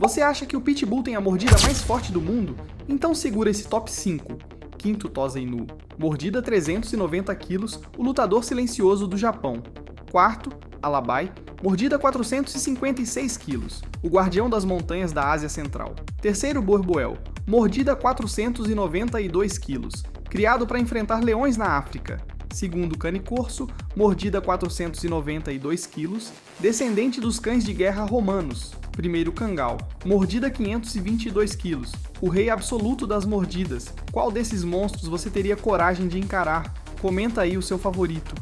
Você acha que o Pitbull tem a mordida mais forte do mundo? Então segura esse top 5. Quinto, Tosa Inu. Mordida 390 kg, o lutador silencioso do Japão. Quarto, Alabai. Mordida 456 kg, o guardião das montanhas da Ásia Central. Terceiro, Borboel. Mordida 492 kg, criado para enfrentar leões na África. Segundo, Canicorso, mordida 492 kg, descendente dos cães de guerra romanos. Primeiro, Cangal, mordida 522 kg, o rei absoluto das mordidas. Qual desses monstros você teria coragem de encarar? Comenta aí o seu favorito.